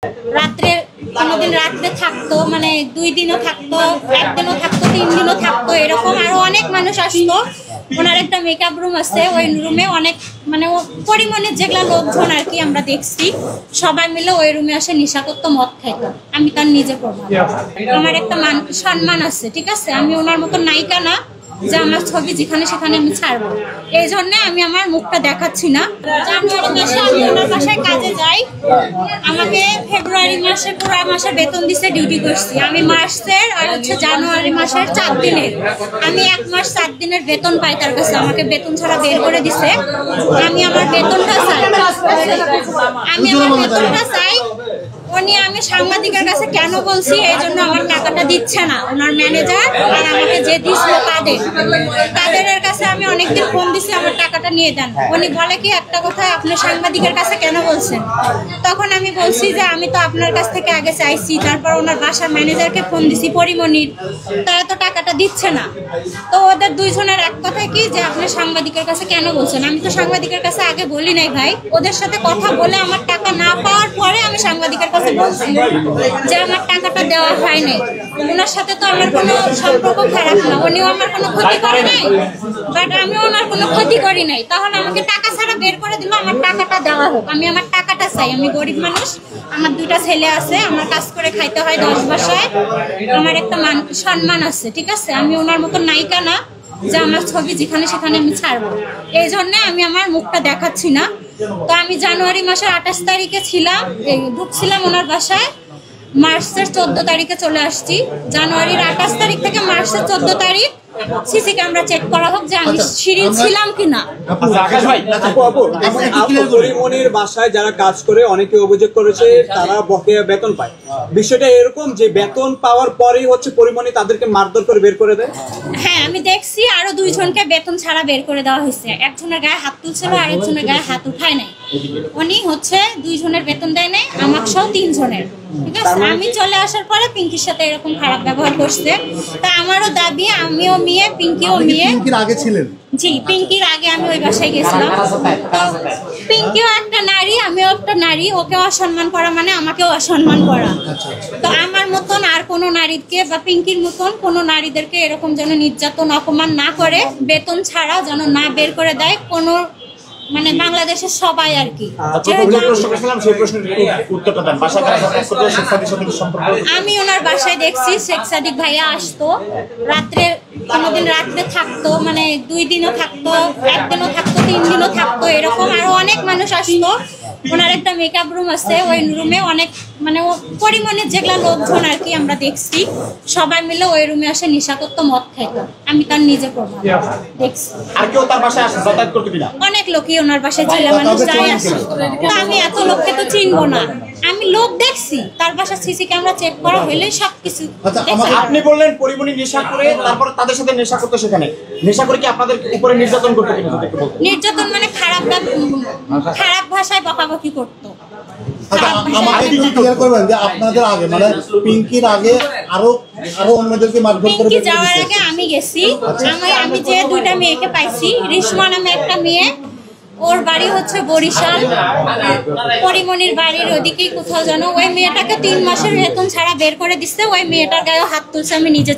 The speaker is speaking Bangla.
রাত্রে কোনোদিন রাত্রে থাকতো, মানে 2 দিনও থাকতো, 1 দিনও থাকতো, 3 দিনও থাকতো, এরকম আরো অনেক মানুষ আসতো। ওনার একটা মেকআপ রুম আছে, ওই রুমে অনেক মানে পরিমাণের যেগুলা লোকজন আর কি আমরা দেখছি, সবাই মিলে ওই রুমে আসে নেশা করতো, মদ খাইতো। আমি তার নিজে প্রমাণ, আমার একটা সম্মান আছে, ঠিক আছে। আমি ওনার মতো নায়িকা না যে আমার ছবি যেখানে সেখানে আমি ছাড়বো, এই জন্য আমি আমার মুখটা দেখাচ্ছি না। জানুয়ারি মাসে আমি ওনার বাসায় কাজে যাই, আমাকে ফেব্রুয়ারি মাসে পুরো মাসে বেতন দিছে, ডিউটি করছি আমি মাসের আর জানুয়ারি মাসের 4 দিনের, আমি 1 মাস 4 দিনের বেতন পাই তার কাছে। আমাকে বেতন ছাড়া বের করে দিছে। আমি আমার বেতনটা চাই, উনি আমি সাংবাদিকের কাছে কেন বলছি, এই জন্য আমার টাকাটা দিচ্ছে না ওনার ম্যানেজার, আর আমাকে যে দিছিল তাদের কাছে আমি অনেকদিন ফোন দিছি, আমার টাকাটা নিয়ে দেন। উনি বলে কি একটা কথা, আপনি সাংবাদিকের কাছে কেন বলছেন? তখন আমি বলছি যে আমি তো আপনার কাছ থেকে আগে চাইছি, তারপর ওনার বাসার ম্যানেজারকে ফোন দিছি পরিমণির, তারা তো টাকাটা দিচ্ছে না। তো ওদের দুইজনের এক কথা কি যে আপনি সাংবাদিকের কাছে কেন বলছেন? আমি তো সাংবাদিকের কাছে আগে বলি নাই ভাই, ওদের সাথে কথা বলে আমার টাকা না পাওয়ার পরে আমি সাংবাদিকের কাছে বলছি যে আমার টাকাটা দেওয়া হয় নাই। ওনার সাথে তো আমার কোনো সম্পর্ক খারাপ না, উনিও আমার কোনো ক্ষতি করে নাই, বাট আমি ওনার কোনো ক্ষতি করি নাই। তাহলে আমাকে টাকা ছাড়া বের করে দিল, আমার টাকাটা দেওয়া হোক, আমি আমার টাকাটা চাই। আমি গরিব মানুষ, আমার 2টা ছেলে আছে, আমার কাজ করে খাইতে হয় 10 বাসায়, আমার একটা সম্মান আছে, ঠিক আছে। আমি ওনার মতো নায়িকা না যে আমার ছবি যেখানে সেখানে আমি ছাড়বো, এই জন্য আমি আমার মুখটা দেখাচ্ছি না। তো আমি জানুয়ারি মাসের 28 তারিখে ছিলাম, ঢুকছিলাম ওনার বাসায়, মার্চের 14 তারিখে চলে আসছি। জানুয়ারির 28 তারিখ থেকে মার্চের 14 তারিখ সিসি ক্যামেরা চেক করা হোক যে আমি শিরিন ছিলাম কিনা। পরিমণির বাসায় যারা কাজ করে অনেকে অভিযোগ করেছে তারা বকেয়া বেতন পায়। বিষয়টা এরকম যে বেতন পাওয়ার পরেই হচ্ছে পরিমণি তাদেরকে মারধর করে বের করে দেয়। হ্যাঁ, আমি দেখছি আরো 2 জনকে বেতন ছাড়া বের করে দেওয়া হয়েছে। একজনের গায়ে হাত তুলছিল, আরেকজনের গায়ে হাত উঠায় নাই। উনি হচ্ছে 2 জনের বেতন দেয় নাই, আমাকে সহ 3 জনের, ঠিক আছে। আমি চলে আসার পরে পিঙ্কির সাথে এরকম খারাপ ব্যবহার করছে। তা আমারও দাবি, আমিও মেয়ে, পিঙ্কিও মেয়ে। পিঙ্কির আগে ছিলেন? জি, পিঙ্কির আগে আমি ওই বাসায় গেছিলাম। পিঙ্কিও একটা নারী, আমিও একটা নারী, ওকে অসম্মান করা মানে আমাকেও অসম্মান করা। তো আমার মতন আর কোনো নারীকে বা পিঙ্কির মতন কোনো নারীদেরকে এরকম যেন নির্যাতন অপমান না করে, বেতন ছাড়া যেন না বের করে দেয় কোনো, মানে বাংলাদেশের সবাই আর কি। আমি ওনার বাসায় দেখছি শেখ সাদিক ভাইয়া আসতো, রাত্রে কোনোদিন রাত্রে থাকতো, মানে 2 দিনও থাকতো, 1 দিনও থাকতো, 3 দিনও থাকতো, এরকম আরো অনেক মানুষ আসতো। ওনার একটা মেকআপ রুম আছে, ওই রুমে অনেক মানে পরিমাণের যেগুলা লোকজন আর কি আমরা দেখছি, সবাই মিলে ওই রুমে আসে নেশা করতো, মদ খাইতো। আমি তার নিজে প্রমাণ দেখছি। আর কেউ তার বাসায় আসে যাতায়াত করতে কিনা? অনেক লোকই ওনার বাসায় ছেলে মানুষ যাই আসে, তো আমি এত লোককে তো চিনবো না। আমি লোক দেখছি, তার বাসা সিসি ক্যামেরা চেক করা হলে সবকিছু। আপনি বললেন পরিমণি নেশা করে তারপর তাদের সাথে নেশা করতে, সেখানে নেশা করে কি আপনাদের উপরে নির্যাতন করতে কিনা? নির্যাতন মানে খারাপ ভাষায় বকাবকি করতো। আমাকে কি ক্লিয়ার করবেন যে আপনাদের আগে, মানে পিঙ্কির আগে আরো অন্যদেরকে মারধর করে? পিঙ্কি যাওয়ার আগে আমি গেছি, আমি যে 2টা মেয়েকে পাইছি, রিশমা নামে একটা মেয়ে, ওর বাড়ি হচ্ছে বরিশাল, পরিমণির বাড়ির ওদিকেই কোথাও যেন। ওই মেয়েটাকে 3 মাসের বেতন ছাড়া বের করে দিচ্ছে, ওই মেয়েটার গায়ে হাত তুলছে, আমি নিজে